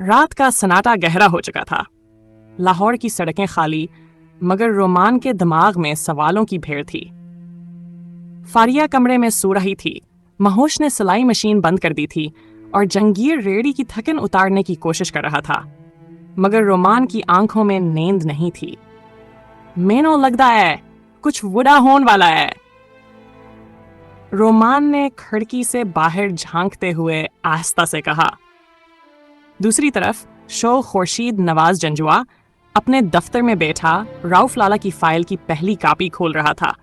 रात का सन्नाटा गहरा हो चुका था। लाहौर की सड़कें खाली, मगर रोमान के दिमाग में सवालों की भीड़ थी। फारिया कमरे में सो रही थी। महोश ने सिलाई मशीन बंद कर दी थी और जंगीर रेड़ी की थकन उतारने की कोशिश कर रहा था, मगर रोमान की आंखों में नींद नहीं थी। मैनो लगता है कुछ बुरा होने वाला है, रोमान ने खिड़की से बाहर झांकते हुए आस्ता से कहा। दूसरी तरफ शो खुर्शीद नवाज जंजुआ अपने दफ्तर में बैठा राउफ लाला की फाइल की पहली कॉपी खोल रहा था।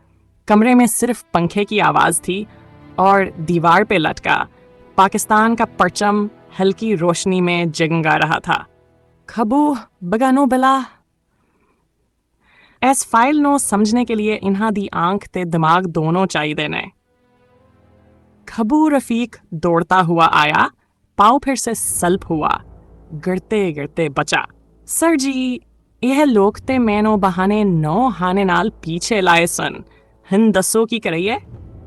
कमरे में सिर्फ पंखे की आवाज थी और दीवार पे लटका पाकिस्तान का परचम हल्की रोशनी में जगमगा रहा था। खबू बगानो बला इस फाइल नो समझने के लिए इन्हा दी आंख ते दिमाग दोनों चाहिए ने। खबू रफीक दौड़ता हुआ आया, पाँव फिर से सल्प हुआ, गिरते गिरते बचा। सर जी, यह लोग ते मैनो बहाने 9 हाने नाल पीछे लाए सन, हिन दसो की करिए।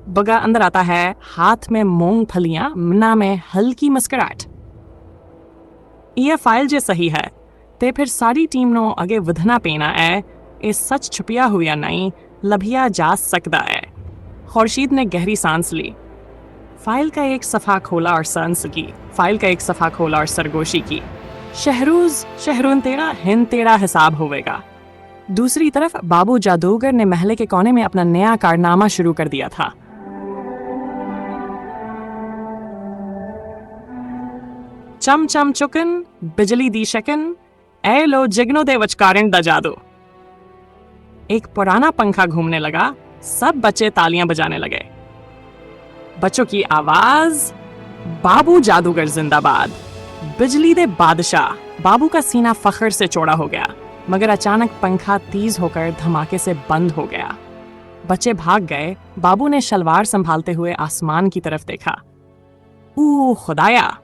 बगा अंदर आता है, हाथ में मूंगफलियां, मना में हल्की मुस्कुराहट। यह फाइल जे सही है ते फिर सारी टीम नो आगे वधना पेना है। ये सच छुपिया हुआ नहीं लभिया जा सकता है। खुर्शीद ने गहरी सांस ली। फाइल का एक सफ़ा खोला और सांस की। फाइल का एक सफ़ा खोला और सरगोशी की। शहरून तेरा हिंद तेरा हिसाब होवेगा। दूसरी तरफ बाबू जादूगर ने महल के कोने में अपना नया कारनामा शुरू कर दिया था। चम चम चुकन बिजली दी शकन, ए लो जिगनो दे वचकारिन दा जादू। एक पुराना पंखा घूमने लगा, सब बच्चे तालियां बजाने लगे। बच्चों की आवाज, बाबू जादूगर जिंदाबाद, बिजली दे बादशाह। बाबू का सीना फख्र से चौड़ा हो गया, मगर अचानक पंखा तेज होकर धमाके से बंद हो गया। बच्चे भाग गए। बाबू ने शलवार संभालते हुए आसमान की तरफ देखा। खुदाया,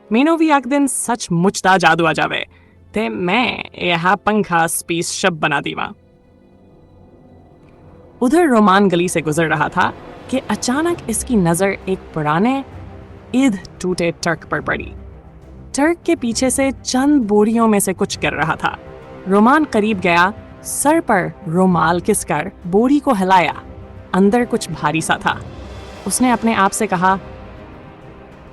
मीनो भी एक दिन सच मुचदा जादू आ जावे ते मैं यह पंखा स्पीस शब बना दीवा। उधर रोमान गली से गुजर रहा था कि अचानक इसकी नजर एक पुराने ईद टूटे टर्क पर पड़ी। टर्क के पीछे से चंद बोरियों में से कुछ गिर रहा था। रोमान करीब गया, सर पर रुमाल किसकर बोरी को हिलाया। अंदर कुछ भारी सा था। उसने अपने आप से कहा,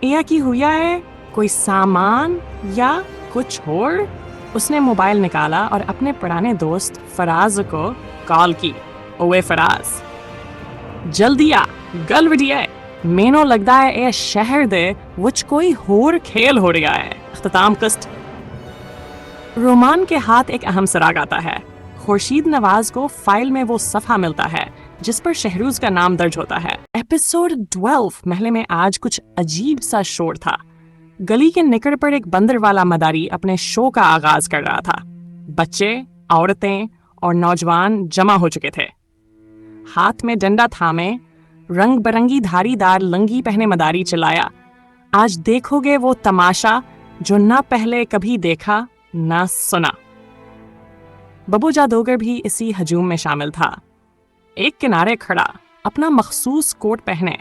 यह की हुआ है, कोई सामान या कुछ और? उसने मोबाइल निकाला और अपने पुराने दोस्त फराज को कॉल की। ओए फराज, जल्दी आ, गल वडिया मैनो लगता है ये शहर दे विच कोई होर खेल हो रहा है। अख्ताम किस्त। रोमान के हाथ एक अहम सराग आता है। खुर्शीद नवाज को फाइल में वो सफ़ा मिलता है जिस पर शहरूज का नाम दर्ज होता है। एपिसोड 12। महल में आज कुछ अजीब सा शोर था। गली के निकट पर एक बंदर वाला मदारी अपने शो का आगाज कर रहा था। बच्चे, औरतें और नौजवान जमा हो चुके थे। हाथ में डंडा थामे, रंग बिरंगी धारीदार लंगी पहने मदारी चिल्लाया, आज देखोगे वो तमाशा जो ना पहले कभी देखा ना सुना। बबू जादूगर भी इसी हजूम में शामिल था। एक किनारे खड़ा, अपना मखसूस कोट पहने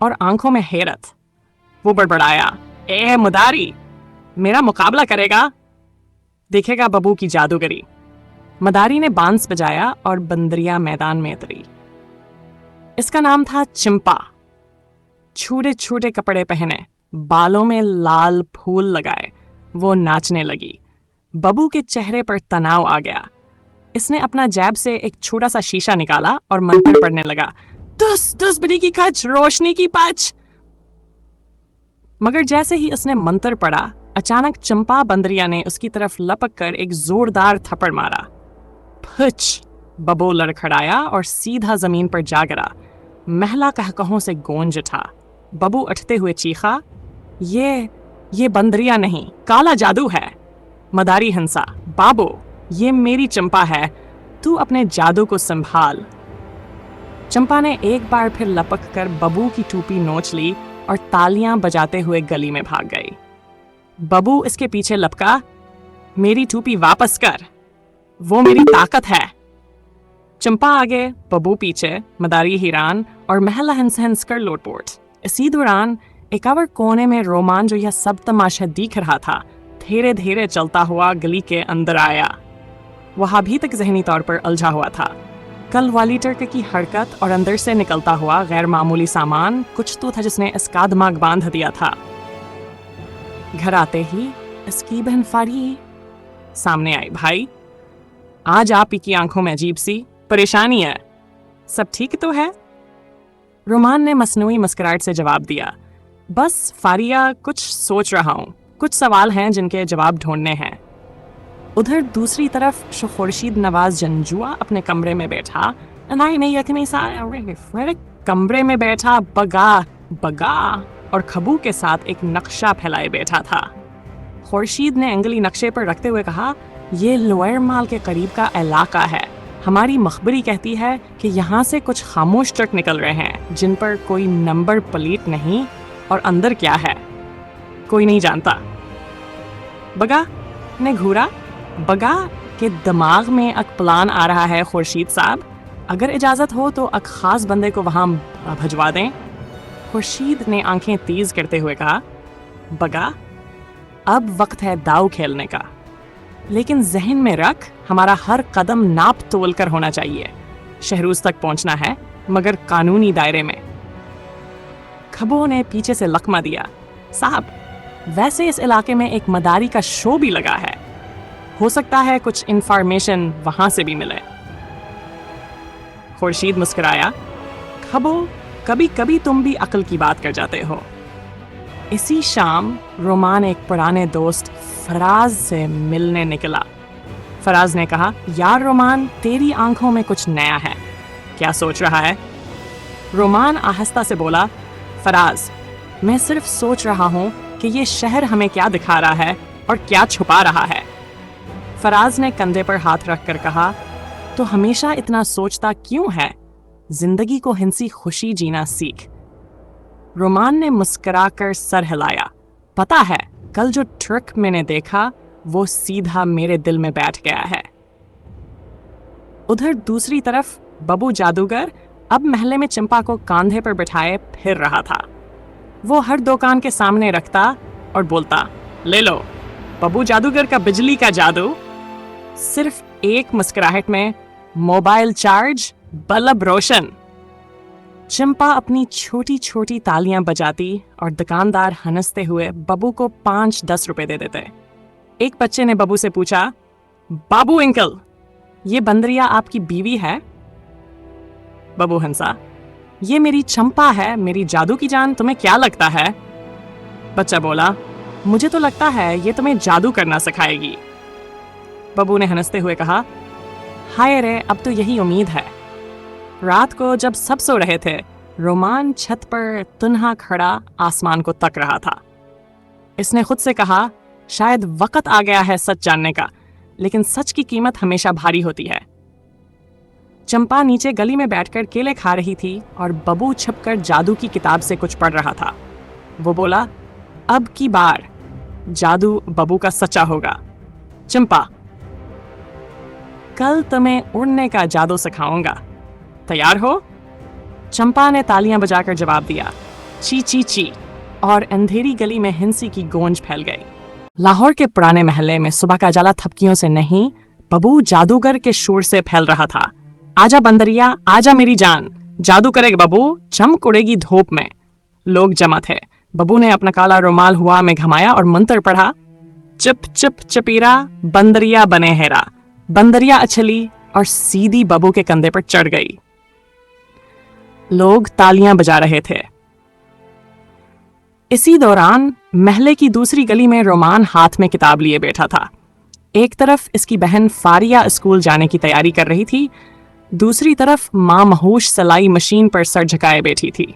और आंखों में हैरत, वो बड़बड़ाया, ए मदारी, मेरा मुकाबला करेगा? देखेगा बबू की जादूगरी। मदारी ने बांस बजाया और बंदरिया मैदान में उतरी। इसका नाम था चिंपा। छोटे छोटे कपड़े पहने, बालों में लाल फूल लगाए, वो नाचने लगी। बबू के चेहरे पर तनाव आ गया। इसने अपना जैब से एक छोटा सा शीशा निकाला और मंत्र पढ़ने लगा, 10 बड़ी की खच, रोशनी की पाच। मगर जैसे ही उसने मंत्र पढ़ा, अचानक चंपा बंदरिया ने उसकी तरफ लपक कर एक जोरदार थप्पड़ मारा। फच! बबू लड़खड़ाया और सीधा जमीन पर जा गिरा। महला कहकहों से गूंज उठा। बबू उठते हुए चीखा, ये बंदरिया नहीं, काला जादू है। मदारी हंसा, बाबू, ये मेरी चंपा है, तू अपने जादू को संभाल। चंपा ने एक बार फिर लपक कर बबू की टोपी नोच ली और तालियां बजाते हुए गली में भाग गई। बबू इसके पीछे लपका, मेरी टोपी वापस कर, वो मेरी ताकत है। चंपा आगे, बबू पीछे, मदारी हैरान और महला हंस हंस कर लोटपोट। इसी दौरान एक और कोने में रोमान जो यह सब तमाशा दिख रहा था, धीरे धीरे चलता हुआ गली के अंदर आया। वह अभी तक जहनी तौर पर उलझा हुआ था। कल वाली टर्क की हरकत और अंदर से निकलता हुआ गैर मामूली सामान कुछ तो था जिसने इसका दिमाग बांध दिया था। घर आते ही इसकी बहन फारी सामने आई। भाई, आज आप ही की आंखों में अजीब सी परेशानी है, सब ठीक तो है? रोमान ने मसनूई मुस्कुराहट से जवाब दिया, बस फारिया, कुछ सोच रहा हूँ, कुछ सवाल हैं जिनके जवाब ढूंढने हैं। उधर दूसरी तरफ खुर्शीद नवाज जंजुआ अपने कमरे में बैठा कमरे में बैठा बगा और खबू के साथ एक नक्शा फैलाए बैठा था। खुर्शीद ने अंगली नक्शे पर रखते हुए कहा, ये लोअर माल के करीब का इलाका है। हमारी मखबरी कहती है कि यहाँ से कुछ खामोश ट्रक निकल रहे हैं जिन पर कोई नंबर प्लेट नहीं, और अंदर क्या है कोई नहीं जानता। बगा ने घूरा। बगा के दिमाग में एक प्लान आ रहा है खुर्शीद साहब, अगर इजाज़त हो तो एक ख़ास बंदे को वहाँ भिजवा दें। खुर्शीद ने आंखें तेज़ करते हुए कहा, बगा, अब वक्त है दाव खेलने का, लेकिन जहन में रख हमारा हर कदम नाप तोल कर होना चाहिए। शहरूज तक पहुंचना है मगर कानूनी दायरे में। खबो ने पीछे से लकमा दिया, साहब, वैसे इस इलाके में एक मदारी का शो भी लगा है, हो सकता है कुछ इंफॉर्मेशन वहां से भी मिले। खुर्शीद मुस्कुराया, खबो, कभी कभी तुम भी अक्ल की बात कर जाते हो। इसी शाम रोमान एक पुराने दोस्त फराज से मिलने निकला। फराज ने कहा, यार रोमान, तेरी आंखों में कुछ नया है, क्या सोच रहा है? रोमान आहिस्ता से बोला, फराज, मैं सिर्फ सोच रहा हूँ कि ये शहर हमें क्या दिखा रहा है और क्या छुपा रहा है। फराज ने कंधे पर हाथ रखकर कहा, तो हमेशा इतना सोचता क्यों है? जिंदगी को हिंसी खुशी जीना सीख। रोमान ने मुस्कुराकर सर हिलाया, पता है, कल जो ट्रक मैंने देखा वो सीधा मेरे दिल में बैठ गया है। उधर दूसरी तरफ बबू जादूगर अब महल्ले में चंपा को कांधे पर बिठाए फिर रहा था। वो हर दुकान के सामने रखता और बोलता, ले लो बबू जादूगर का बिजली का जादू। सिर्फ एक मुस्कुराहट में मोबाइल चार्ज, बल्ब रोशन। चंपा अपनी छोटी छोटी तालियां बजाती और दुकानदार हंसते हुए बबू को 5-10 रुपए दे देते। एक बच्चे ने बबू से पूछा, बाबू अंकल, ये बंदरिया आपकी बीवी है? बबू हंसा, ये मेरी चंपा है, मेरी जादू की जान, तुम्हें क्या लगता है? बच्चा बोला, मुझे तो लगता है ये तुम्हें जादू करना सिखाएगी। बबू ने हंसते हुए कहा, हाय रे, अब तो यही उम्मीद है। रात को जब सब सो रहे थे, रोमान छत पर तन्हा खड़ा आसमान को तक रहा था। इसने खुद से कहा, शायद वक्त आ गया है सच जानने का, लेकिन सच की कीमत हमेशा भारी होती है। चंपा नीचे गली में बैठकर केले खा रही थी और बबू छिपकर जादू की किताब से कुछ पढ़ रहा था। वो बोला, अब की बार जादू बबू का सच्चा होगा। चंपा, कल तुम्हें उड़ने का जादू सिखाऊंगा, तैयार हो? चंपा ने तालियां बजाकर जवाब दिया, ची ची ची, और अंधेरी गली में हिंसी की गूंज फैल गई। लाहौर के पुराने महल्ले में सुबह का जाला थपकियों से नहीं, बबू जादूगर के शोर से फैल रहा था। आजा बंदरिया, आजा मेरी जान, जादू करेगा बबू, चमक उड़ेगी धूप में। लोग जमा थे। बबू ने अपना काला रुमाल हुआ में घमाया और मंत्र पढ़ा, चुप चुप चपीरा, बंदरिया बने हेरा। बंदरिया अछली और सीधी बबू के कंधे पर चढ़ गई। लोग तालियां बजा रहे थे। इसी दौरान महल्ले की दूसरी गली में रोमान हाथ में किताब लिए बैठा था। एक तरफ इसकी बहन फारिया स्कूल जाने की तैयारी कर रही थी, दूसरी तरफ माँ महूश सिलाई मशीन पर सर झुकाए बैठी थी।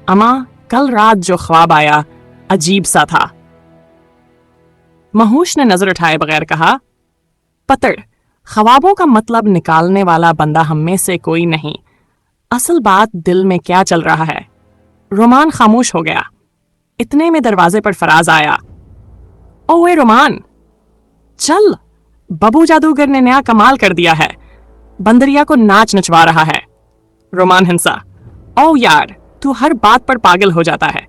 अम्मा, कल रात जो ख्वाब आया अजीब सा था। महूश ने नजर उठाए बगैर कहा, पतड़, ख्वाबों का मतलब निकालने वाला बंदा हम में से कोई नहीं, असल बात दिल में क्या चल रहा है। रोमान खामोश हो गया। इतने में दरवाजे पर फराज आया। ओए रोमान, चल, बबू जादूगर ने नया कमाल कर दिया है, बंदरिया को नाच नचवा रहा है। रोमान हंसा, ओ यार, तू हर बात पर पागल हो जाता है।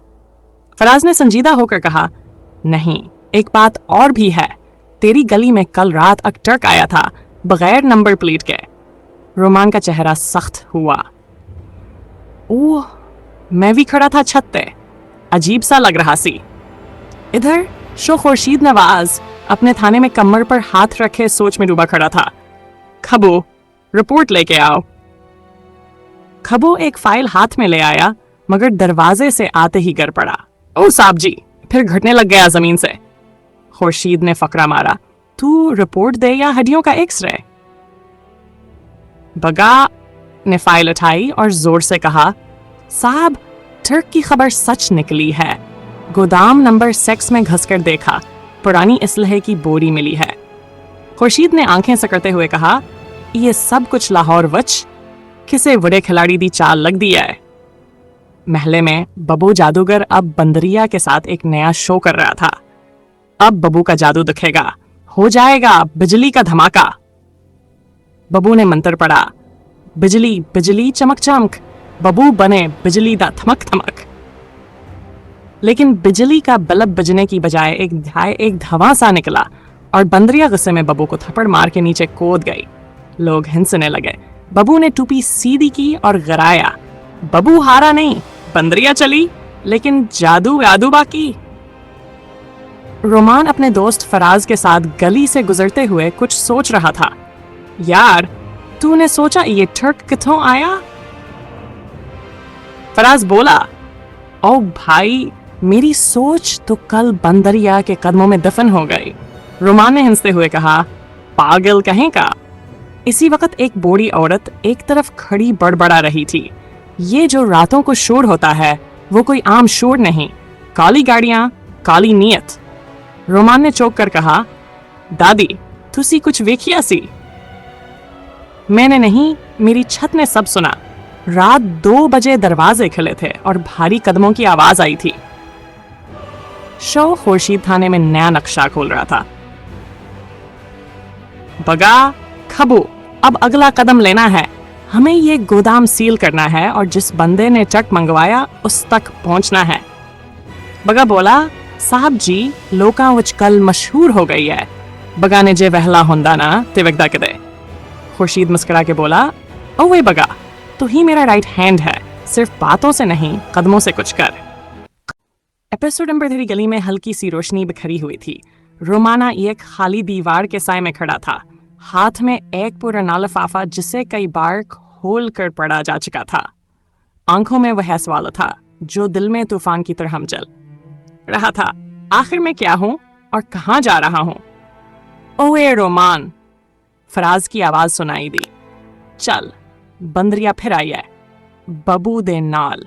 फराज ने संजीदा होकर कहा, नहीं, एक बात और भी है, तेरी गली में कल रात एक ट्रक आया था बगैर नंबर प्लेट के। रोमान का चेहरा सख्त हुआ। ओह, मैं भी खड़ा था छत पे, अजीब सा लग रहा सी। इधर शो खुर्शीद नवाज अपने थाने में कमर पर हाथ रखे सोच में डूबा खड़ा था। खबो, रिपोर्ट लेके आओ। खबो एक फाइल हाथ में ले आया, मगर दरवाजे से आते ही गिर पड़ा। ओ साहब जी, फिर घटने लग गया जमीन से। खुर्शीद ने फकरा मारा। तू रिपोर्ट दे या हड्डियों का एक्सरे? बगा ने फाइल उठाई और जोर से कहा, साहब, ट्रक की खबर सच निकली है। गोदाम नंबर 6 में घसकर देखा, पुरानी इसलहे की बोरी मिली है। खुर्शीद ने आंखें सकड़ते हुए कहा, ये सब कुछ लाहौर वच किसे बड़े खिलाड़ी दी चाल लग दी है। महले में बबू जादूगर अब बंदरिया के साथ एक नया शो कर रहा था। अब बबू का जादू दिखेगा, हो जाएगा बिजली का धमाका। बबू ने मंत्र पढ़ा, बिजली बिजली चमक चमक, बबू बने बिजली दा थमक थमक। लेकिन बिजली का बल्ब बजने की बजाय एक धवां सा निकला और बंदरिया गुस्से में बबू को थप्पड़ मार के नीचे कूद गई। लोग हंसने लगे। बबू ने टोपी सीधी की और गराया, बबू हारा नहीं, बंदरिया चली, लेकिन जादू यादू बाकी। रोमान अपने दोस्त फराज के साथ गली से गुजरते हुए कुछ सोच रहा था। यार, तूने सोचा ये ट्रक किथों आया? फराज बोला, ओ भाई, मेरी सोच तो कल बंदरिया के कदमों में दफन हो गई। रोमान ने हंसते हुए कहा, पागल कहीं का। इसी वक्त एक बूढ़ी औरत एक तरफ खड़ी बड़बड़ा रही थी। ये जो रातों को शोर होता है वो कोई आम शोर नहीं, काली गाड़ियां, काली नीयत। रोमान ने चौंक कर कहा, दादी, तुसी कुछ वेखिया सी? मैंने नहीं, मेरी छत ने सब सुना। रात 2 बजे दरवाजे खुले थे और भारी कदमों की आवाज आई थी। शो खुर्शीद थाने में नया नक्शा खोल रहा था। बगा, खबू, अब अगला कदम लेना है। हमें ये गोदाम सील करना है और जिस बंदे ने ट्रक मंगवाया उस तक पहुंचना है। बगा बोला, साहब जी, लोकां विच कल मशहूर हो गई है। बगा ने जे वहला हुंदा ना ते वगदा कदे। खुर्शीद मुस्कुरा के बोला, ओए बगा, तू ही मेरा राइट हैंड है, सिर्फ बातों से नहीं, कदमों से कुछ कर। एपिसोड नंबर 3 गली में हल्की सी रोशनी बिखरी हुई थी। रोमाना एक खाली दीवार के साए में खड़ा था, हाथ में एक पुराना लिफाफा जिसे कई बार खोल कर पढ़ा जा चुका था। आंखों में वह सवाल था जो दिल में तूफान की तरह मचल रहा था। आखिर में क्या हूं और कहां जा रहा हूं? ओए रोमान, फराज की आवाज सुनाई दी। चल, बंदरिया फिर आई है, बबू दे नाल।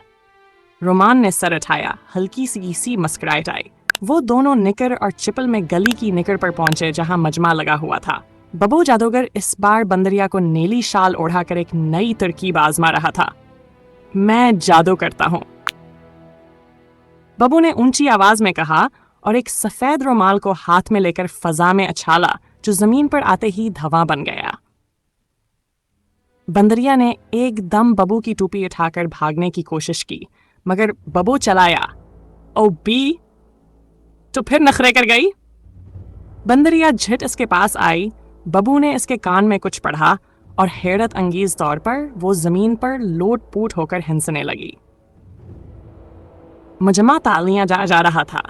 रोमान ने सर उठाया, हल्की सी मुस्कुराहट आई। वो दोनों निकर और चिपल में गली की निकर पर पहुंचे जहां मजमा लगा हुआ था। बबू जादूगर इस बार बंदरिया को नीली शाल ओढ़ाकर एक नई तरकीब आजमा रहा था। मैं जादू करता हूं, बबू ने ऊंची आवाज में कहा और एक सफेद रुमाल को हाथ में लेकर फजा में उछाला जो जमीन पर आते ही धवां बन गया। बंदरिया ने एकदम बबू की टोपी उठाकर भागने की कोशिश की, मगर बबू चलाया। ओ बी, तो फिर नखरे कर गई। बंदरिया झट इसके पास आई। बबू ने इसके कान में कुछ पढ़ा और हैरत अंगेज तौर पर वो जमीन पर लोट-पोट होकर हंसने लगी। मजमा तालियां जा रहा था,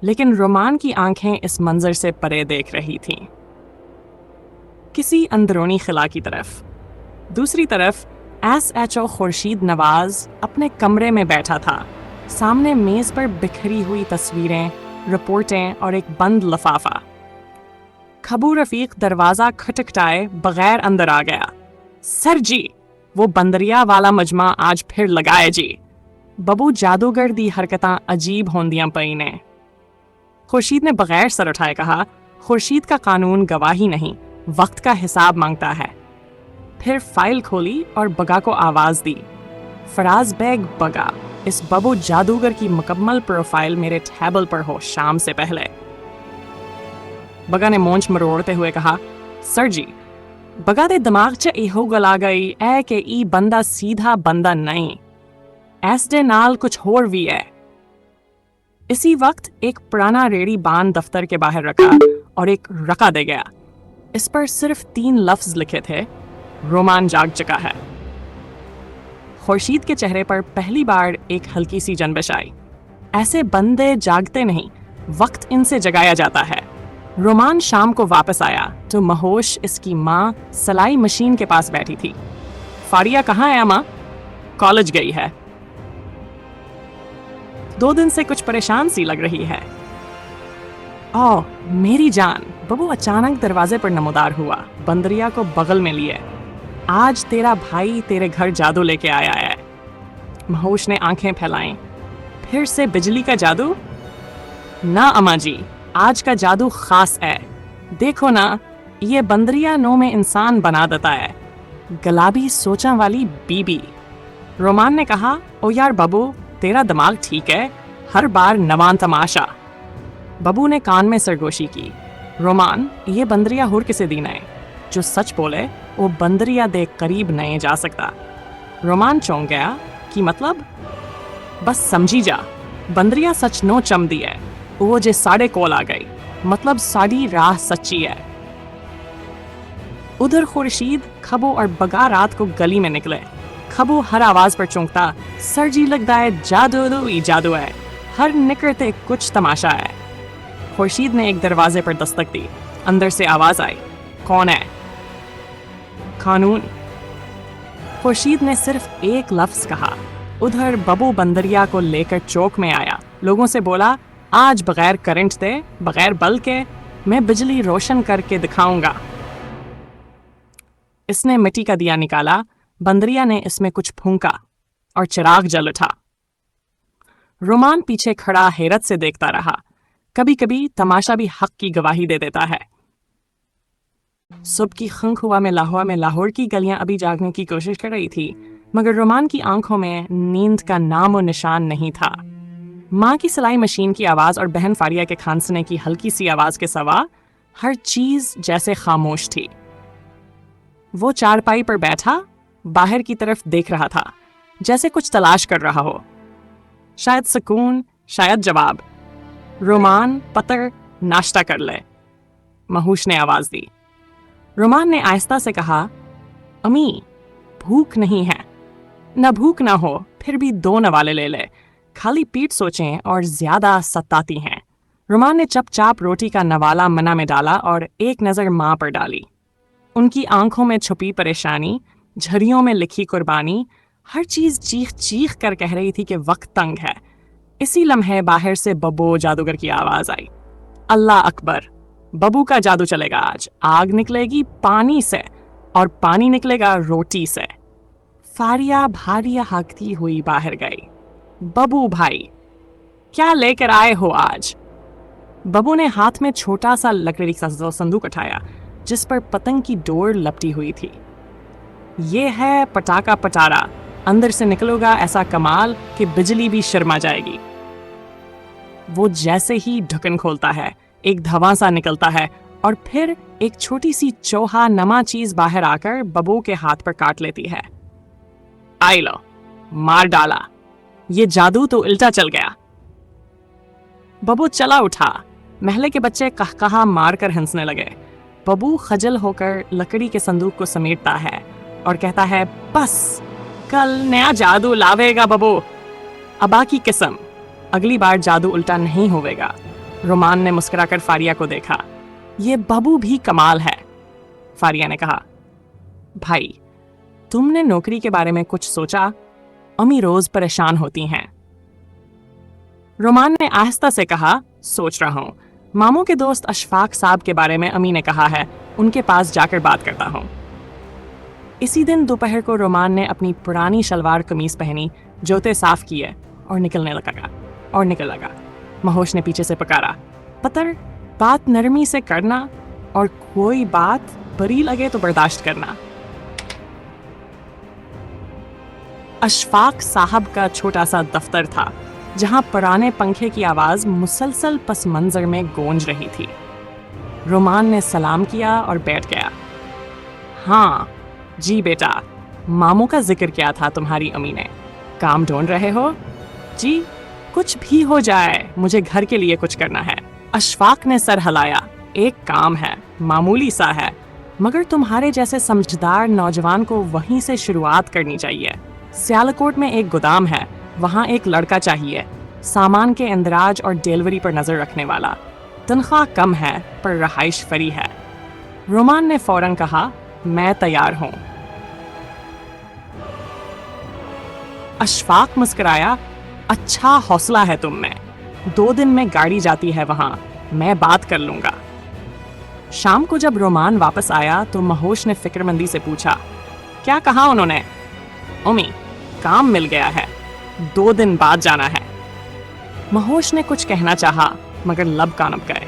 लेकिन रोमान की आंखें इस मंजर से परे देख रही थीं, किसी अंदरूनी खिला की तरफ। दूसरी तरफ SHO खुर्शीद नवाज अपने कमरे में बैठा था। सामने मेज पर बिखरी हुई तस्वीरें, रिपोर्टें और एक बंद लिफाफा। खबू रफीक दरवाजा खटखटाए बगैर अंदर आ गया। सर जी, वो बंदरिया वाला मजमा आज फिर लगाए जी। बबू जादूगर दी हरकतां अजीब होंदियां पई ने। खुर्शीद ने बगैर सर उठाए कहा, खुर्शीद का कानून गवाही नहीं, वक्त का हिसाब मांगता है। फिर फाइल खोली और बगा को आवाज दी। फराज बेग बगा, इस बबू जादूगर की मुकम्मल प्रोफाइल मेरे टेबल पर हो शाम से पहले। बगा ने मोंछ मरोड़ते हुए कहा, सर जी, बगा दे दिमाग च इहो गल आ गई है कि ई बंदा सीधा बंदा नहीं, एस दे नाल कुछ होर भी है। इसी वक्त एक पुराना रेडी बान दफ्तर के बाहर रखा और एक रका दे गया। इस पर सिर्फ 3 लफ्ज लिखे थे, रोमान जाग चुका है। खुर्शीद के चेहरे पर पहली बार एक हल्की सी जनबिश आई। ऐसे बंदे जागते नहीं, वक्त इनसे जगाया जाता है। रोमान शाम को वापस आया तो महोश, इसकी माँ, सिलाई मशीन के पास बैठी थी। फारिया कहाँ है अम्मा? कॉलेज गई है। 2 दिन से कुछ परेशान सी लग रही है। ओह मेरी जान, बबू अचानक दरवाजे पर नमोदार हुआ, बंदरिया को बगल में लिए। आज तेरा भाई तेरे घर जादू लेके आया है। महोश ने आंखें फैलाईं। फिर से बिजली का जादू? ना अम्मा जी, आज का जादू खास है। देखो ना, ये बंदरिया नो में इंसान बना देता है। गुलाबी सोचा वाली बीबी। रोमान ने कहा, ओ यार बबू, तेरा दिमाग ठीक है, हर बार नवान तमाशा। बबू ने कान में सरगोशी की। रोमान, ये बंदरिया हुर किसे दीना है? जो सच बोले वो बंदरिया देख करीब नहीं जा सकता। रोमान चौंक गया कि मतलब? बस समझी जा, बंदरिया सच नो चमदी है, वो जे साढ़े कोल आ गई, मतलब साड़ी राह सच्ची है। उधर खुर्शीद, खबो और बगा रात को गली में निकले। खबो हर आवाज पर चौंकता, सर जी लगता है जादू ही जादू है, हर निकलते कुछ तमाशा है। खुर्शीद ने एक दरवाजे पर दस्तक दी। अंदर से आवाज आई, कौन है? कानून। खुर्शीद ने सिर्फ एक लफ्ज कहा। उधर बबू बंदरिया को लेकर चौक में आया, लोगों से बोला, आज बगैर करंट दे, बगैर बल के मैं बिजली रोशन करके दिखाऊंगा। इसने मिट्टी का दिया निकाला। बंदरिया ने इसमें कुछ फूंका और चिराग जल उठा। रोमान पीछे खड़ा हैरत से देखता रहा। कभी कभी तमाशा भी हक की गवाही दे देता है। सुबह की खंखुआ में लाहौर की गलियां अभी जागने की कोशिश कर रही थी, मगर रोमान की आंखों में नींद का नामो निशान नहीं था। माँ की सिलाई मशीन की आवाज और बहन फारिया के खांसने की हल्की सी आवाज के सिवा हर चीज जैसे खामोश थी। वो चारपाई पर बैठा बाहर की तरफ देख रहा था, जैसे कुछ तलाश कर रहा हो। शायद सुकून, शायद जवाब। रोमान, पतर, नाश्ता कर ले, महोश ने आवाज दी। रोमान ने आहिस्ता से कहा, अम्मी भूख नहीं है। न भूख ना हो फिर भी 2 नवाले ले ले, खाली पीठ सोचें और ज्यादा सताती हैं। रोमान ने चपचाप रोटी का नवाला मना में डाला और एक नजर माँ पर डाली। उनकी आंखों में छुपी परेशानी, झरियों में लिखी कुर्बानी, हर चीज चीख चीख कर कह रही थी कि वक्त तंग है। इसी लम्हे बाहर से बब्बो जादूगर की आवाज आई, अल्लाह अकबर, बबू का जादू चलेगा आज। आग निकलेगी पानी से और पानी निकलेगा रोटी से। फारिया भारिया हाकती हुई बाहर गई। बबू भाई, क्या लेकर आए हो आज? बबू ने हाथ में छोटा सा लकड़ी का संदूक उठाया, जिस पर पतंग की डोर लपटी हुई थी। ये है पटाखा पटारा, अंदर से निकलेगा ऐसा कमाल कि बिजली भी शर्मा जाएगी। वो जैसे ही ढक्कन खोलता है, एक धवां सा निकलता है और फिर एक छोटी सी चोहा नमा चीज बाहर आकर बबू के हाथ पर काट लेती है। आई लो, मार डाला, ये जादू तो उल्टा चल गया। बबू चला उठा। महले के बच्चे कहकहा मार कर हंसने लगे। बबू खजल होकर लकड़ी के संदूक को समेटता है और कहता है, बस कल नया जादू लावेगा बबू। अबा की किस्म, अगली बार जादू उल्टा नहीं होवेगा। रोमान ने मुस्कुराकर फारिया को देखा। ये बबू भी कमाल है। फारिया ने कहा, भाई तुमने नौकरी के बारे में कुछ सोचा? अम्मी रोज परेशान होती हैं। रोमान ने आहिस्ता से कहा, सोच रहा हूं। मामू के दोस्त अशफाक साहब के बारे में अम्मी ने कहा है, उनके पास जाकर बात करता हूं। इसी दिन दोपहर को रोमान ने अपनी पुरानी शलवार कमीज पहनी, जूते साफ किए और निकल लगा। महोश ने पीछे से पुकारा, पतर, बात नरमी से करना और कोई बात बुरी लगे तो बर्दाश्त करना। अशफाक साहब का छोटा सा दफ्तर था, जहां पुराने पंखे की आवाज मुसलसल पस मंजर में गूंज रही थी। रोमान ने सलाम किया और बैठ गया। हाँ जी बेटा, मामू का जिक्र किया था तुम्हारी अम्मी ने। काम ढूंढ रहे हो? जी, कुछ भी हो जाए, मुझे घर के लिए कुछ करना है। अशफाक ने सर हिलाया। एक काम है, मामूली सा है, मगर तुम्हारे जैसे समझदार नौजवान को वहीं से शुरुआत करनी चाहिए। सियालकोट में एक गोदाम है, वहाँ एक लड़का चाहिए, सामान के इंदराज और डिलीवरी पर नजर रखने वाला। तनख्वाह कम है पर रहाइश फ्री है। रोमान ने फौरन कहा, मैं तैयार हूँ। अशफाक मुस्कुराया, अच्छा हौसला है तुम में। 2 दिन में गाड़ी जाती है वहाँ, मैं बात कर लूँगा। शाम को जब रोमान वापस आया तो महोश ने फिक्रमंदी से पूछा, क्या कहा उन्होंने? उमी, काम मिल गया है, 2 दिन बाद जाना है। महोश ने कुछ कहना चाहा मगर लब कानप गए।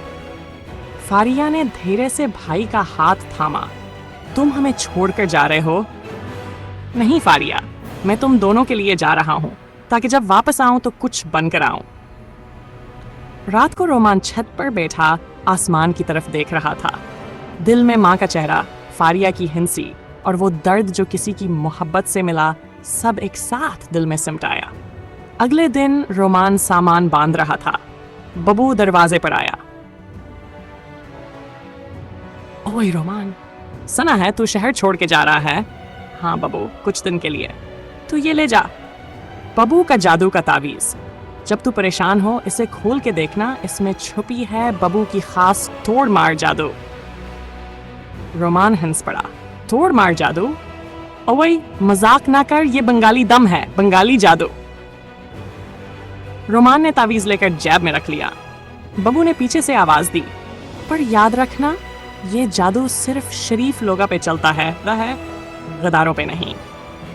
फारिया ने धीरे से भाई का हाथ थामा। तुम हमें छोड़कर जा रहे हो? नहीं फारिया, मैं तुम दोनों के लिए जा रहा हूं, ताकि जब वापस आऊं तो कुछ बनकर आऊं। रात को रोमान छत पर बैठा आसमान की तरफ देख रहा था। दिल में माँ का चेहरा, फारिया की हिंसी और वो दर्द जो किसी की मोहब्बत से मिला, सब एक साथ दिल में सिमटाया। अगले दिन रोमान सामान बांध रहा था। बबू दरवाजे पर आया। ओए रोमान, सुना है तू शहर छोड़ के जा रहा है? हाँ बबू, कुछ दिन के लिए। तू ये ले जा। बबू का जादू का तावीज। जब तू परेशान हो इसे खोल के देखना, इसमें छुपी है बबू की खास तोड़ मार जादू। रोमान हंस पड़ा। तोड़ मार जादू? ओए मजाक ना कर, ये बंगाली दम है, बंगाली जादू। रोमान ने तावीज लेकर जेब में रख लिया। बबू ने पीछे से आवाज दी, पर याद रखना, ये जादू सिर्फ शरीफ लोगों पे चलता है, वह गदारों पे नहीं।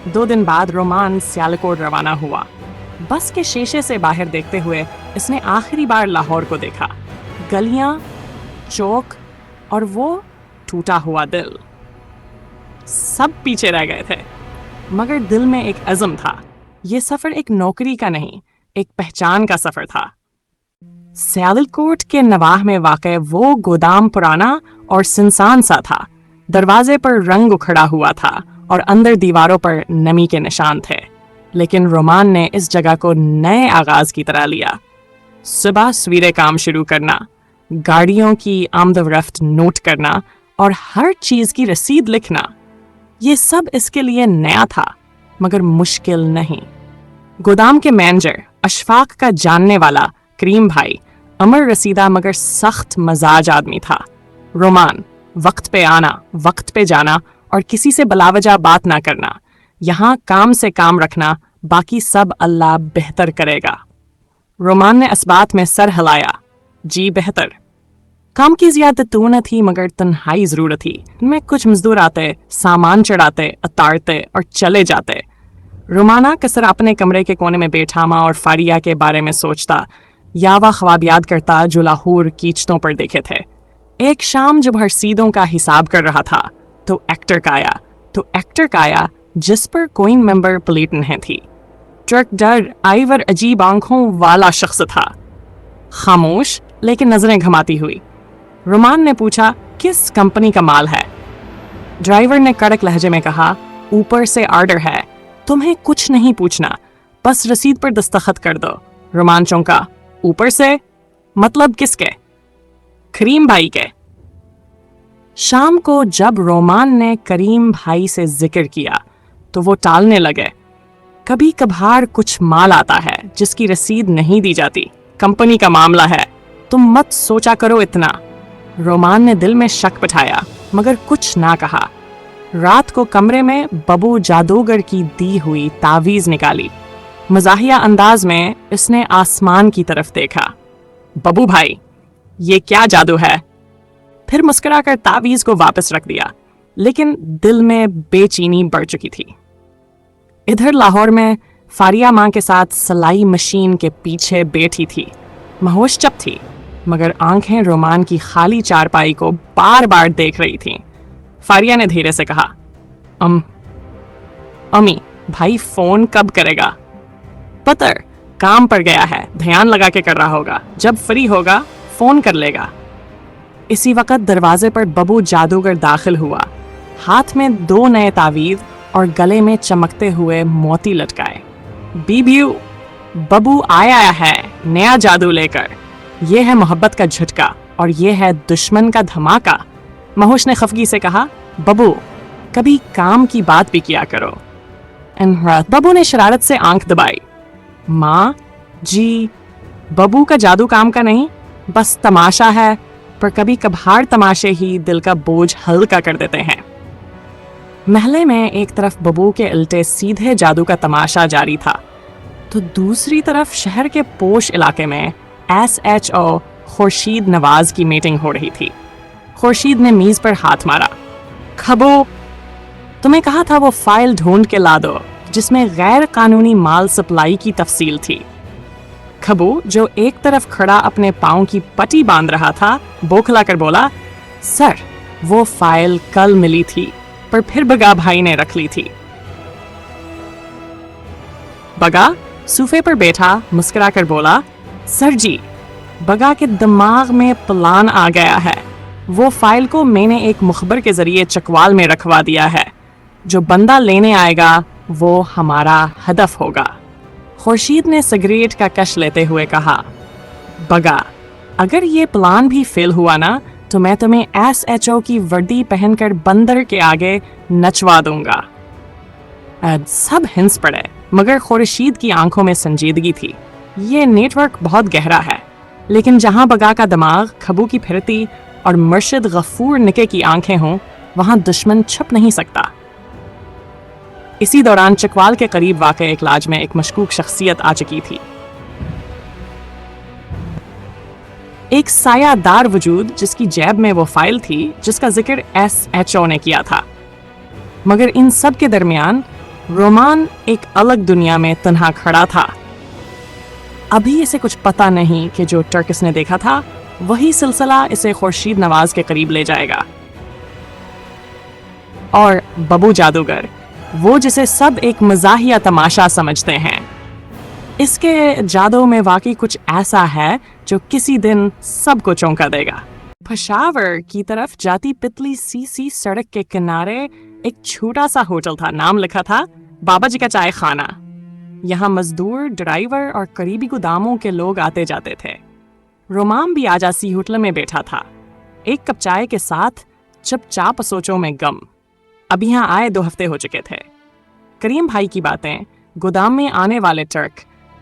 2 दिन बाद रोमान सियालकोट रवाना हुआ। बस के शीशे से बाहर देखते हुए इसने आखिरी बार लाहौर को देखा। गलियां, चौक और वो टूटा हुआ दिल, सब पीछे रह गए थे। मगर दिल में एक अज़म था। ये सफर एक नौकरी का नहीं, एक पहचान का सफर था। सियालकोट के नवाह में वाक़े वो गोदाम पुराना और सुनसान सा था। दरवाजे पर रंग उखड़ा हुआ था और अंदर दीवारों पर नमी के निशान थे। लेकिन रोमान ने इस जगह को नए आगाज की तरह लिया। सुबह सवेरे काम शुरू करना, गाड़ियों की आमदरफ्त नोट करना और हर चीज की रसीद लिखना, ये सब इसके लिए नया था मगर मुश्किल नहीं। गोदाम के मैनेजर अशफाक का जानने वाला करीम भाई अमर रसीदा मगर सख्त मजाज आदमी था। रोमान, वक्त पे आना, वक्त पे जाना और किसी से बलावजा बात ना करना। यहाँ काम से काम रखना, बाकी सब अल्लाह बेहतर करेगा। रोमान ने इस बात में सर हिलाया। जी बेहतर। काम की ज़्यादत तो न थी मगर तन्हाई ज़रूर थी। इनमें कुछ मजदूर आते, सामान चढ़ाते, उतारते और चले जाते। रोमाना कसर अपने कमरे के कोने में बैठा माँ और फारिया के बारे में सोचता, या वह ख्वाब याद करता जो लाहौर कीचतों पर देखे थे। एक शाम जब रसीदों का हिसाब कर रहा था तो एक्टर का आया जिस पर कोई मेंबर प्लेट नहीं थी। ट्रकडर आइवर अजीब आंखों वाला शख्स था, खामोश लेकिन नजरें घुमाती हुई। रोमान ने पूछा, किस कंपनी का माल है? ड्राइवर ने कड़क लहजे में कहा, ऊपर से ऑर्डर है, तुम्हें कुछ नहीं पूछना, बस रसीद पर दस्तखत कर दो। रोमान चौंका, ऊपर से मतलब किसके? करीम भाई के। शाम को जब रोमान ने करीम भाई से जिक्र किया तो वो टालने लगे। कभी कभार कुछ माल आता है जिसकी रसीद नहीं दी जाती, कंपनी का मामला है, तुम मत सोचा करो इतना। रोमान ने दिल में शक बिठाया मगर कुछ ना कहा। रात को कमरे में बबू जादूगर की दी हुई तावीज निकाली। मजाहिया अंदाज में इसने आसमान की तरफ देखा। बबू भाई, ये क्या जादू है? फिर मुस्कुराकर तावीज को वापस रख दिया, लेकिन दिल में बेचैनी बढ़ चुकी थी। इधर लाहौर में फारिया माँ के साथ सिलाई मशीन के पीछे बैठी थी। महोश चुप थी मगर आंखें रोमान की खाली चारपाई को बार बार देख रही थीं। फारिया ने धीरे से कहा, अम्मी भाई फोन कब करेगा? पतर काम पर गया है, ध्यान लगा के कर रहा होगा, जब फ्री होगा फोन कर लेगा। इसी वक्त दरवाजे पर बबू जादूगर दाखिल हुआ, हाथ में 2 नए तावीज और गले में चमकते हुए मोती लटकाए। बीबियू, बबू आया है नया जादू लेकर, ये है मोहब्बत का झटका और ये है दुश्मन का धमाका। महोश ने खफगी से कहा, बबू कभी काम की बात भी किया करो। बबू ने शरारत से आंख दबाई। माँ जी, बबू का जादू काम का नहीं, बस तमाशा है, पर कभी कभार तमाशे ही दिल का बोझ हल्का कर देते हैं। महले में एक तरफ बबू के उल्टे सीधे जादू का तमाशा जारी था, तो दूसरी तरफ शहर के पोश इलाके में SHO खुर्शीद नवाज की मीटिंग हो रही थी। खुर्शीद ने मीज पर हाथ मारा। खबो, तुम्हें कहा था वो फाइल ढूंढ के ला दो जिसमें गैर कानूनी माल सप्लाई की तफसील थी। खबू, जो एक तरफ खड़ा अपने पाँव की पट्टी बांध रहा था, बौखला कर बोला, सर वो फाइल कल मिली थी, पर फिर बगा भाई ने रख ली थी। बगा सोफे पर बैठा मुस्कुरा कर बोला, सर जी, बगा के दिमाग में प्लान आ गया है। वो फाइल को मैंने एक मुखबर के जरिए चकवाल में रखवा दिया है। जो बंदा लेने आएगा वो हमारा हदफ होगा। खुर्शीद ने सिगरेट का कश लेते हुए कहा, बगा, अगर ये प्लान भी फेल हुआ ना, तो मैं तुम्हें SHO की वर्दी पहनकर बंदर के आगे नचवा दूंगा। सब हिंस पड़े, मगर खुर्शीद की आंखों में संजीदगी थी। ये नेटवर्क बहुत गहरा है, लेकिन जहां बगा का दिमाग, खबू की फिरती और मुर्शिद गफूर निके की आंखें हों, वहां दुश्मन छुप नहीं सकता। इसी दौरान चकवाल के करीब वाक़ एक लाज में एक मशकूक शख्सियत आ चुकी थी। एक सायादार वजूद जिसकी जेब में वो फाइल थी जिसका जिक्र SHO ने किया था। मगर इन सब के दरमियान रोमान एक अलग दुनिया में तन्हा खड़ा था। अभी इसे कुछ पता नहीं कि जो टर्कस ने देखा था वही सिलसिला इसे खुर्शीद नवाज के करीब ले जाएगा। और बबू जादूगर, वो जिसे सब एक मजाहिया तमाशा समझते हैं, इसके जादू में वाकई कुछ ऐसा है जो किसी दिन सबको चौंका देगा। पेशावर की तरफ जाती पितली सी सड़क के किनारे एक छोटा सा होटल था। नाम लिखा था बाबा जी का चाय खाना। यहाँ मजदूर, ड्राइवर और करीबी गोदामों के लोग आते जाते थे। रोमान भी आजासी होटल में बैठा था, एक कप चाय के साथ चुपचाप सोचों में गम। अब यहाँ आए 2 हफ्ते हो चुके थे। करीम भाई की बातें, गोदाम में आने वाले ट्रक,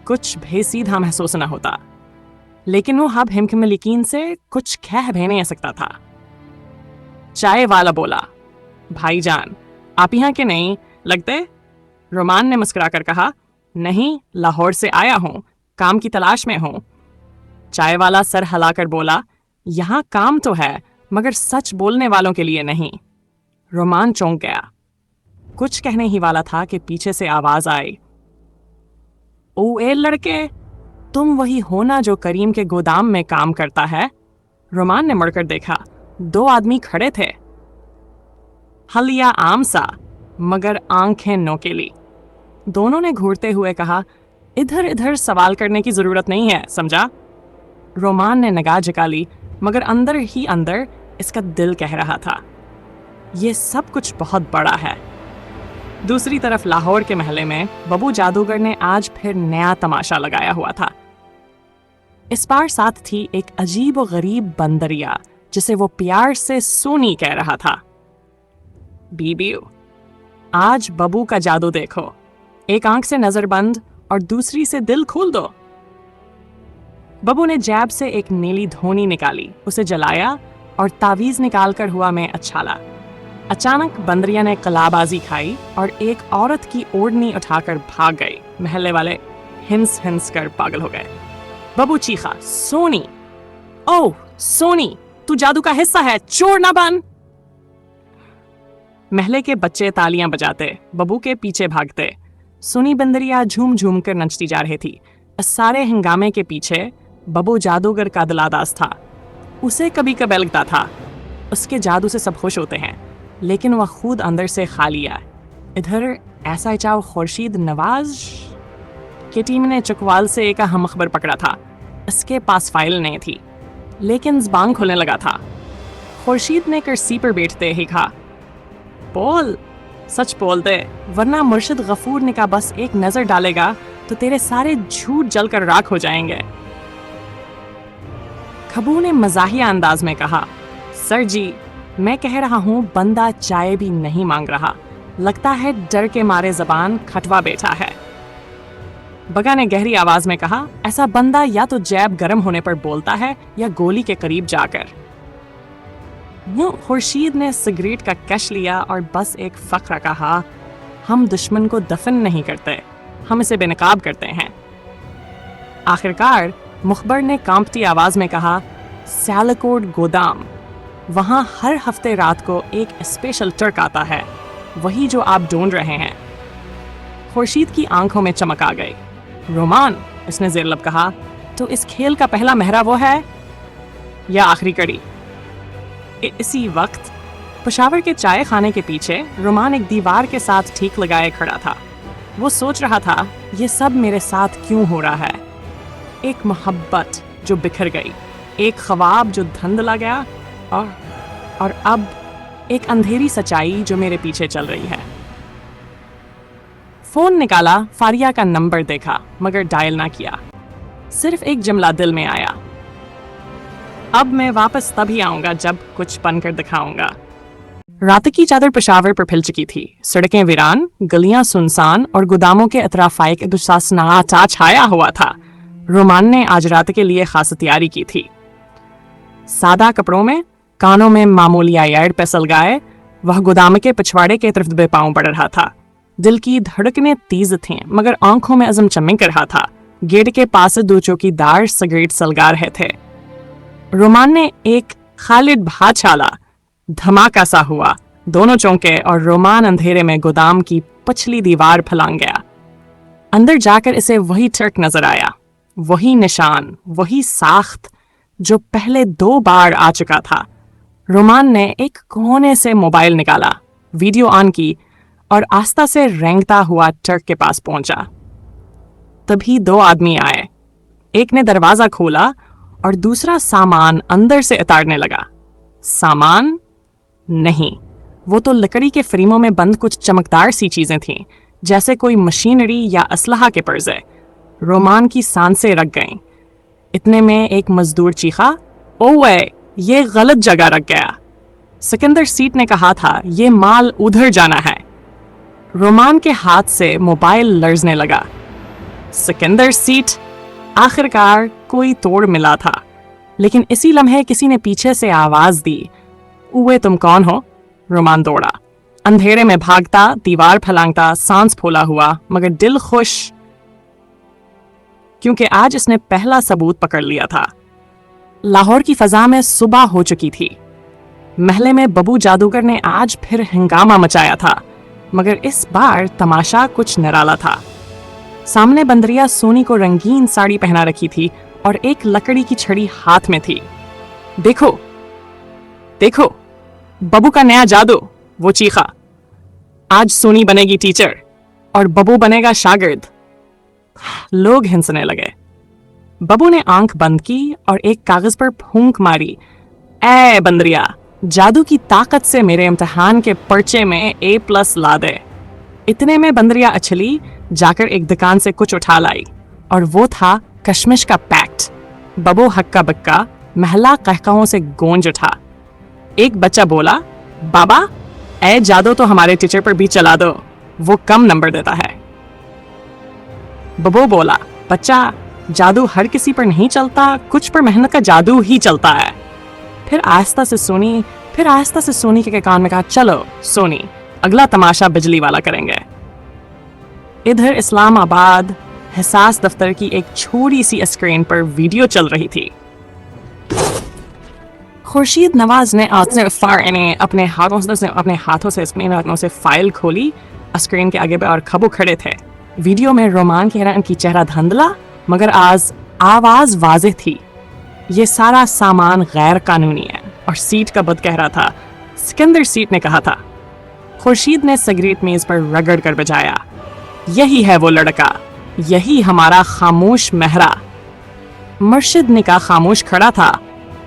कुछ भी सीधा महसूस न होता, लेकिन वो हब हिमखिम यकीन से कुछ कह भी नहीं सकता था। चाय वाला बोला, भाईजान आप यहाँ के नहीं लगते? रोमान ने मुस्कुरा कर कहा, नहीं, लाहौर से आया हूँ, काम की तलाश में हूँ। चाय वाला सर हिलाकर बोला, यहाँ काम तो है, मगर सच बोलने वालों के लिए नहीं। रोमान चौंक गया। कुछ कहने ही वाला था कि पीछे से आवाज आई, ओ ए लड़के, तुम वही हो ना जो करीम के गोदाम में काम करता है? रोमान ने मुड़कर देखा, 2 आदमी खड़े थे, हलिया आम सा, मगर आंखें नोकेली। दोनों ने घूरते हुए कहा, इधर इधर सवाल करने की जरूरत नहीं है, समझा? रोमान ने निगाह झुका ली, मगर अंदर ही अंदर इसका दिल कह रहा था, ये सब कुछ बहुत बड़ा है। दूसरी तरफ लाहौर के महले में बबू जादूगर ने आज फिर नया तमाशा लगाया हुआ था। इस बार साथ थी एक अजीब व गरीब बंदरिया जिसे वो प्यार से सोनी कह रहा था। बीबी, आज बबू का जादू देखो, एक आंख से नजर बंद और दूसरी से दिल खोल दो। बबू ने जेब से एक नीली धोनी निकाली, उसे जलाया और तावीज निकालकर हुआ में अच्छाला। अचानक बंदरिया ने कलाबाजी खाई और एक औरत की ओढ़नी उठाकर भाग गई। महल्ले वाले हिंस हिंस कर पागल हो गए। बबू चीखा, सोनी, ओह सोनी, तू जादू का हिस्सा है, चोर ना बन। महल्ले के बच्चे तालियां बजाते बबू के पीछे भागते। सोनी बंदरिया झूम झूम कर नचती जा रही थी। इस सारे हंगामे के पीछे बबू जादूगर का दिलादास था। उसे कभी कभी लगता था उसके जादू से सब खुश होते हैं, लेकिन वह खुद अंदर से खाली है। इधर ऐसा चाव खुर्शीद नवाज की टीम ने चकवाल से एक अहम खबर पकड़ा था। इसके पास फाइल नहीं थी, लेकिन ज़बान खुलने लगा था। खुर्शीद ने कुर्सी पर बैठते ही कहा, बोल, सच बोल दे, वरना मुर्शिद गफूर ने का बस एक नज़र डालेगा तो तेरे सारे झूठ जलकर राख हो जाएंगे। खबू ने मजाहिया अंदाज में कहा, सर जी, मैं कह रहा हूं बंदा चाय भी नहीं मांग रहा, लगता है डर के मारे जबान खटवा बैठा है। बगा ने गहरी आवाज में कहा, ऐसा बंदा या तो जैब गर्म होने पर बोलता है या गोली के करीब जाकर। खुर्शीद ने सिगरेट का कश लिया और बस एक फक्रा कहा, हम दुश्मन को दफन नहीं करते, हम इसे बेनकाब करते हैं। आखिरकार मुखबर ने कांपती आवाज में कहा, सियालकोट गोदाम, वहां हर हफ्ते रात को एक स्पेशल ट्रक आता है, वही जो आप ढूंढ रहे हैं। खुर्शीद की आंखों में चमक आ गई। रोमान, इसने ज़ेरलब कहा, तो इस खेल का पहला महरा वो है या आखिरी कड़ी? इसी वक्त पेशावर के चाय खाने के पीछे रोमान एक दीवार के साथ ठीक लगाए खड़ा था। वो सोच रहा था, ये सब मेरे साथ क्यों हो रहा है? एक मोहब्बत जो बिखर गई, एक ख्वाब जो धुंधला गया, और अब एक अंधेरी सच्चाई जो मेरे पीछे चल रही है। फोन निकाला, फारिया का नंबर देखा, मगर डायल ना किया। सिर्फ एक जुमला दिल में आया, अब मैं वापस तभी आऊंगा जब कुछ बनकर दिखाऊंगा। रात की चादर पेशावर पर फैल चुकी थी। सड़कें वीरान, गलियां सुनसान और गोदामों के अतराफ एक दुस्साहसनाटा छाया हुआ था। रोमान ने आज रात के लिए खास तैयारी की थी। सादा कपड़ों में, कानों में मामूली एयरड पे सलगाए, वह गोदाम के पिछवाड़े के तरफ दबे पांव पड़ रहा था। दिल की धड़कनें तेज थीं, मगर आंखों में अज़म चमक रहा था। गेट के पास दो चौकीदार सिगरेट सलगा रहे थे। रोमान ने एक खालिद भात छाला, धमाका सा हुआ, दोनों चौंके और रोमान अंधेरे में गोदाम की पछली दीवार फलांग गया। अंदर जाकर इसे वही ट्रक नजर आया, वही निशान, वही साख्त जो पहले 2 बार आ चुका था। रोमान ने एक कोने से मोबाइल निकाला, वीडियो ऑन की और आस्था से रेंगता हुआ ट्रक के पास पहुंचा। तभी 2 आदमी आए। एक ने दरवाजा खोला और दूसरा सामान अंदर से उतारने लगा। सामान नहीं, वो तो लकड़ी के फ्रेमों में बंद कुछ चमकदार सी चीजें थीं, जैसे कोई मशीनरी या असलहा के पर्जे। रोमान की सांसें रख गईं। इतने में एक मजदूर चीखा, ओए, ये गलत जगह रख गया। सिकंदर सीट ने कहा था, ये माल उधर जाना है। रोमान के हाथ से मोबाइल लर्जने लगा। सिकंदर सीट, आखिरकार कोई तोड़ मिला था। लेकिन इसी लम्हे किसी ने पीछे से आवाज दी, उए तुम कौन हो? रोमान दौड़ा, अंधेरे में भागता, दीवार फलांगता, सांस फूला हुआ, मगर दिल खुश, क्योंकि आज इसने पहला सबूत पकड़ लिया था। लाहौर की फजा में सुबह हो चुकी थी। महले में बबू जादूगर ने आज फिर हंगामा मचाया था, मगर इस बार तमाशा कुछ निराला था। सामने बंदरिया सोनी को रंगीन साड़ी पहना रखी थी और एक लकड़ी की छड़ी हाथ में थी। देखो देखो, बबू का नया जादू, वो चीखा। आज सोनी बनेगी टीचर और बबू बनेगा शागिर्द। लोग हंसने लगे। बबू ने आंख बंद की और एक कागज पर फूंक मारी, ए बंदरिया, जादू की ताकत से मेरे इम्तिहान के पर्चे में A+ ला दे। इतने में बंदरिया अछली जाकर एक दुकान से कुछ उठा लाई, और वो था कशमिश का पैक्ट। बबू हक्का बक्का, महला कहकाहों से गूंज उठा। एक बच्चा बोला, बाबा, ए जादू तो हमारे टीचर पर भी चला दो, वो कम नंबर देता है। बबू बोला, बच्चा, जादू हर किसी पर नहीं चलता, कुछ पर मेहनत का जादू ही चलता है। फिर आहिस्ता से सोनी के कान में कहा, चलो सोनी, अगला तमाशा बिजली वाला करेंगे। इधर इस्लामाबाद हिसास दफ्तर की एक छोटी सी स्क्रीन पर वीडियो चल रही थी। खुर्शीद नवाज ने अपने हाथों से फाइल खोली। स्क्रीन के आगे और खबू खड़े थे। वीडियो में रोमान की चेहरा धुंधला, मगर आज आवाज वाज़ेह थी। ये सारा सामान गैर कानूनी है और सीट का बद कह रहा था। सिकंदर सीट ने कहा था। खुर्शीद ने सिगरेट मेज पर रगड़ कर बजाया। यही है वो लड़का, यही हमारा खामोश महरा। मुर्शिद ने कहा खामोश खड़ा था,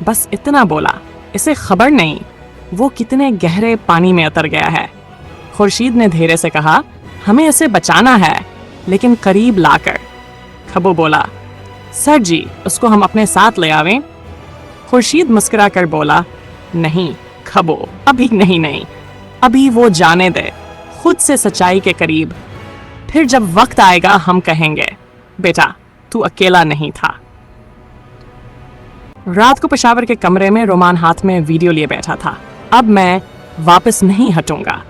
बस इतना बोला, इसे खबर नहीं वो कितने गहरे पानी में उतर गया है। खुर्शीद ने धीरे से कहा, हमें इसे बचाना है, लेकिन करीब लाकर, खबो बोला, सर जी, उसको हम अपने साथ ले आवें? खुर्शीद मुस्कुरा कर बोला, नहीं खबो, अभी नहीं, अभी वो जाने दे, खुद से सच्चाई के करीब, फिर जब वक्त आएगा हम कहेंगे, बेटा तू अकेला नहीं था। रात को पेशावर के कमरे में रोमान हाथ में वीडियो लिए बैठा था। अब मैं वापस नहीं हटूंगा।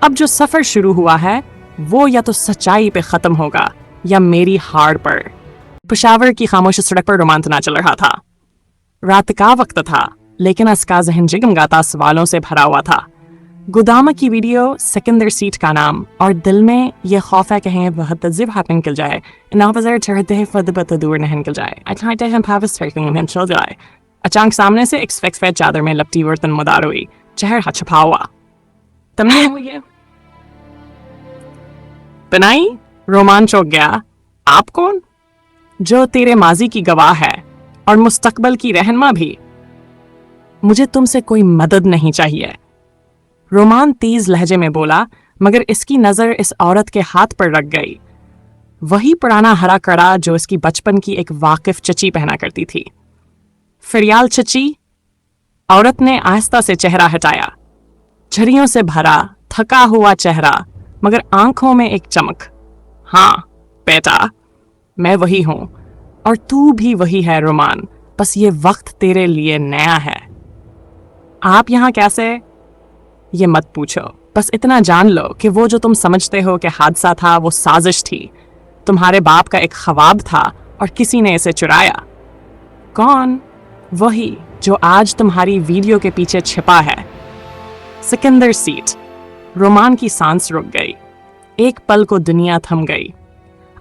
अब जो सफर शुरू हुआ है वो या तो सच्चाई पे खत्म होगा या मेरी हार पर। पेशावर की खामोश सड़क पर रोमान तना चल रहा था। रात का वक्त था, लेकिन उसका जहन जिगमगाता सवालों से भरा हुआ था। गोदामा की वीडियो, सिकंदर सीट का नाम, और दिल में ये खौफ है कहीं वह तज़िब हाथ निकल जाए, नापज़र ठहरते फद दूर न निकल जाए, अचानक हम भावस चल जाए। अचानक सामने से एक सफेद चादर में लपटी वर्तन मुदार हुई, चेहरा छपा हुआ। तुमने हुई है बनाई? रोमान चौंक गया। आप कौन? जो तेरे माजी की गवाह है और मुस्तकबल की रहनुमा भी। मुझे तुमसे कोई मदद नहीं चाहिए, रोमान तेज लहजे में बोला, मगर इसकी नजर इस औरत के हाथ पर रख गई। वही पुराना हरा कड़ा जो इसकी बचपन की एक वाकिफ चची पहना करती थी। फिरियाल चची? औरत ने आहिस्ता से चेहरा हटाया। झरियों से भरा, थका हुआ चेहरा, मगर आंखों में एक चमक। हाँ बेटा, मैं वही हूं, और तू भी वही है रोमान, बस ये वक्त तेरे लिए नया है। आप यहां कैसे? ये मत पूछो, बस इतना जान लो कि वो जो तुम समझते हो कि हादसा था वो साजिश थी। तुम्हारे बाप का एक ख्वाब था और किसी ने इसे चुराया। कौन? वही जो आज तुम्हारी वीडियो के पीछे छिपा है। सिकंदर सीट। रोमान की सांस रुक गई। एक पल को दुनिया थम गई।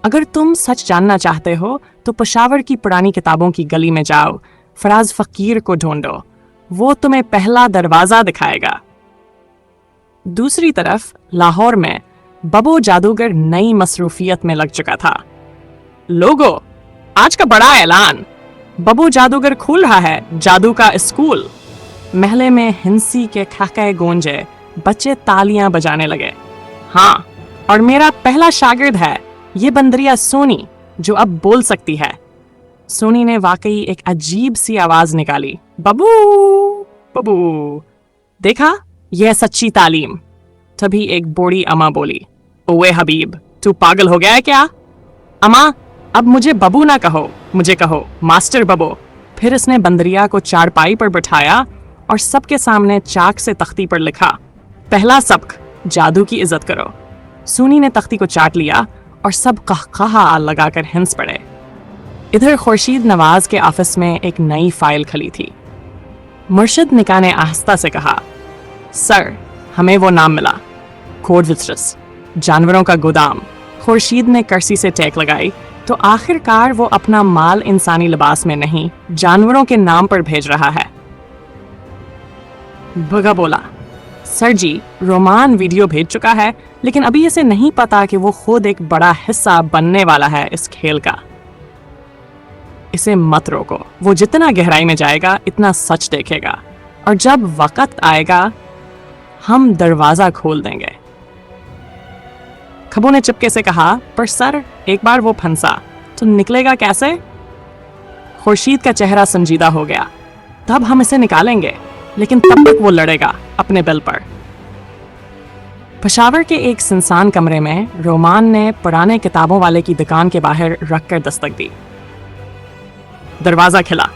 अगर तुम सच जानना चाहते हो तो पेशावर की पुरानी किताबों की गली में जाओ, फराज फकीर को ढूंढो, वो तुम्हें पहला दरवाजा दिखाएगा। दूसरी तरफ लाहौर में बबो जादूगर नई मसरूफियत में लग चुका था। लोगो, आज का बड़ा ऐलान, बबो जादूगर खोल रहा है जादू का स्कूल। महले में हिंसी के खहके गूंजे, बच्चे तालियां बजाने लगे। हाँ, और मेरा पहला शागिर्द है ये बंदरिया सोनी, जो अब बोल सकती है। सोनी ने वाकई एक अजीब सी आवाज निकाली, बबू बबू। देखा, यह सच्ची तालीम। तभी एक बूढ़ी अम्मा बोली, ओए हबीब, तू पागल हो गया है क्या? अम्मा, अब मुझे बबू ना कहो, मुझे कहो मास्टर बबो। फिर इसने बंदरिया को चारपाई पर बिठाया और सबके सामने चाक से तख्ती पर लिखा, पहला सबक, जादू की इज्जत करो। सोनी ने तख्ती को चाट लिया और सब कहकहा लगाकर हंस पड़े। इधर खुर्शीद नवाज के ऑफिस में एक नई फाइल खली थी। मुर्शिद निका ने आहिस्ता से कहा, सर, हमें वो नाम मिला, कोडविट्रस, जानवरों का गोदाम। खुर्शीद ने कर्सी से टेक लगाई तो आखिरकार वो अपना माल इंसानी लिबास में नहीं, जानवरों के नाम पर भेज रहा है। भगा बोला, सर जी, रोमान वीडियो भेज चुका है, लेकिन अभी इसे नहीं पता कि वो खुद एक बड़ा हिस्सा बनने वाला है इस खेल का। इसे मत रोको, वो जितना गहराई में जाएगा इतना सच देखेगा, और जब वक्त आएगा हम दरवाजा खोल देंगे। खबो ने चिपके से कहा, पर सर, एक बार वो फंसा तो निकलेगा कैसे? खुर्शीद का चेहरा संजीदा हो गया। तब हम इसे निकालेंगे, लेकिन तब तक वो लड़ेगा अपने बल पर। पेशावर के एक सुनसान कमरे में रोमान ने पुराने किताबों वाले की दुकान के बाहर रखकर दस्तक दी। दरवाजा खिला।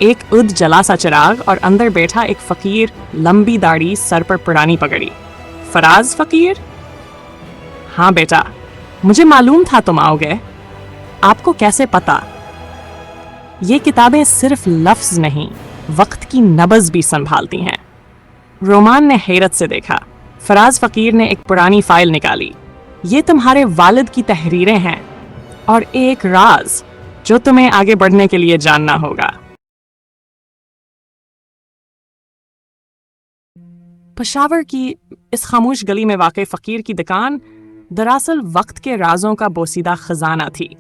एक उद जला सा चिराग और अंदर बैठा एक फकीर, लंबी दाढ़ी, सर पर पुरानी पगड़ी। फराज फकीर? हाँ बेटा, मुझे मालूम था तुम आओगे। आपको कैसे पता? ये किताबें सिर्फ लफ्ज नहीं, वक्त की नब्ज भी संभालती हैं। रोमान ने हैरत से देखा। फराज फकीर ने एक पुरानी फाइल निकाली। ये तुम्हारे वालिद की तहरीरें हैं और एक राज जो तुम्हें आगे बढ़ने के लिए जानना होगा। पेशावर की इस खामोश गली में वाक़ई फकीर की दुकान दरअसल वक्त के राजों का बोसीदा खजाना थी।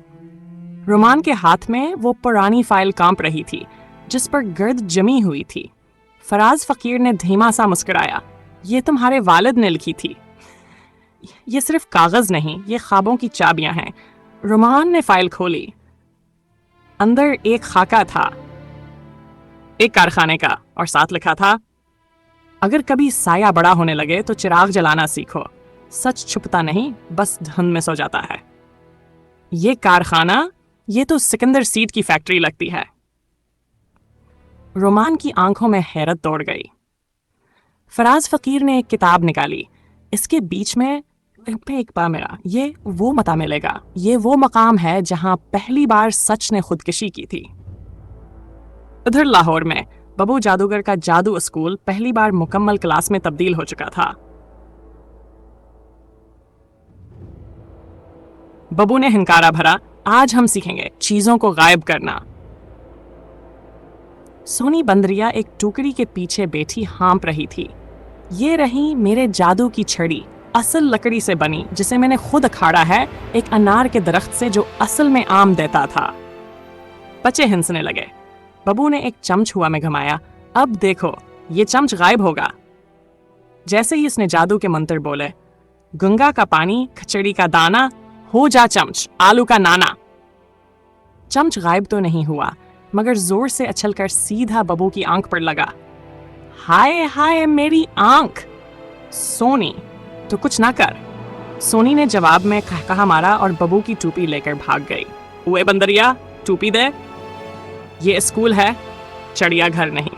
रोमान के हाथ में वो पुरानी फाइल कांप रही थी जिस पर गर्द जमी हुई थी। फराज फकीर ने धीमा सा मुस्कुराया, ये तुम्हारे वालिद ने लिखी थी। ये सिर्फ कागज नहीं, ये ख्वाबों की चाबियां हैं। रोमान ने फाइल खोली। अंदर एक खाका था, एक कारखाने का, और साथ लिखा था, अगर कभी साया बड़ा होने लगे तो चिराग जलाना सीखो, सच छुपता नहीं, बस धुंध में सो जाता है। ये कारखाना, ये तो सिकंदर सीड की फैक्ट्री लगती है। रोमान की आंखों में हैरत दौड़ गई। फराज फकीर ने एक किताब निकाली। इसके बीच में एक बार मेरा ये वो मता मिलेगा, ये वो मकाम है जहां पहली बार सच ने खुदकुशी की थी। उधर लाहौर में बबू जादूगर का जादू स्कूल पहली बार मुकम्मल क्लास में तब्दील हो चुका था। बबू ने हिंकारा भरा, आज हम सीखेंगे चीजों को गायब करना। सोनी बंदरिया एक टुकड़ी के पीछे बैठी हाँप रही थी। ये रही मेरे जादू की छड़ी, असल लकड़ी से बनी, जिसे मैंने खुद अखाड़ा है एक अनार के दरख्त से जो असल में आम देता था। बच्चे हंसने लगे। बबू ने एक चमच हुआ में घुमाया। अब देखो, ये चमच गायब होगा। जैसे ही उसने जादू के मंत्र बोले, गंगा का पानी, खिचड़ी का दाना, हो जा चमच, आलू का नाना। चमच गायब तो नहीं हुआ, मगर जोर से उछलकर सीधा बबू की आंख पर लगा। हाय हाय मेरी आंख! सोनी, तो कुछ ना कर। सोनी ने जवाब में कहकहा मारा और बबू की टोपी लेकर भाग गई। ओए बंदरिया, टोपी दे। ये स्कूल है, चिड़िया घर नहीं।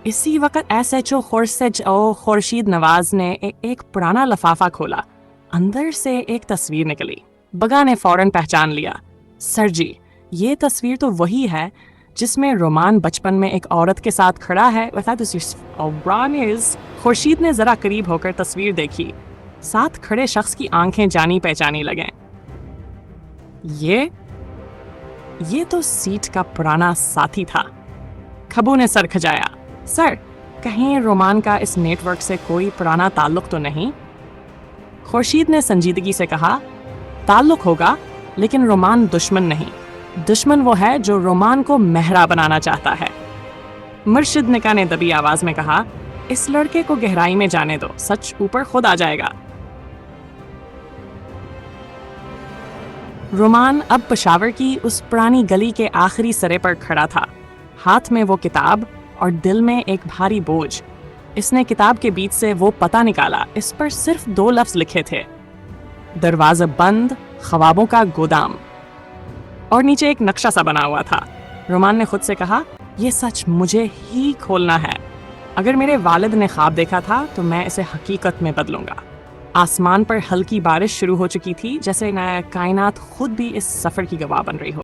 इसी वक्त SHO खुर्शीद नवाज ने एक पुराना लफाफा खोला। अंदर से एक तस्वीर निकली। बगा ने फौरन पहचान लिया। सर जी, ये तस्वीर तो वही है जिसमें रोमान बचपन में एक औरत के साथ खड़ा है। खुर्शीद ने जरा करीब होकर तस्वीर देखी। साथ खड़े शख्स की आंखें जानी पहचानी लगें। ये तो सीट का पुराना साथी था। खबू ने सर खजाया। सर, कहीं रोमान का इस नेटवर्क से कोई पुराना ताल्लुक तो नहीं? खुर्शीद ने संजीदगी से कहा, ताल्लुक होगा, लेकिन रोमान दुश्मन नहीं। दुश्मन वो है जो रोमान को महरा बनाना चाहता है। मुर्शिद निका ने दबी आवाज में कहा, इस लड़के को गहराई में जाने दो, सच ऊपर खुद आ जाएगा। रोमान अब पेशावर की उस पुरानी गली के आखिरी सिरे पर खड़ा था। हाथ में वो किताब और दिल में एक भारी बोझ। इसने किताब के बीच से वो पता निकाला। इस पर सिर्फ 2 लफ्ज लिखे थे, दरवाजा बंद, ख्वाबों का गोदाम, और नीचे एक नक्शा सा बना हुआ था। रोमान ने खुद से कहा, यह सच मुझे ही खोलना है। अगर मेरे वालिद ने ख्वाब देखा था तो मैं इसे हकीकत में बदलूंगा। आसमान पर हल्की बारिश शुरू हो चुकी थी, जैसे कायनात खुद भी इस सफर की गवाह बन रही हो।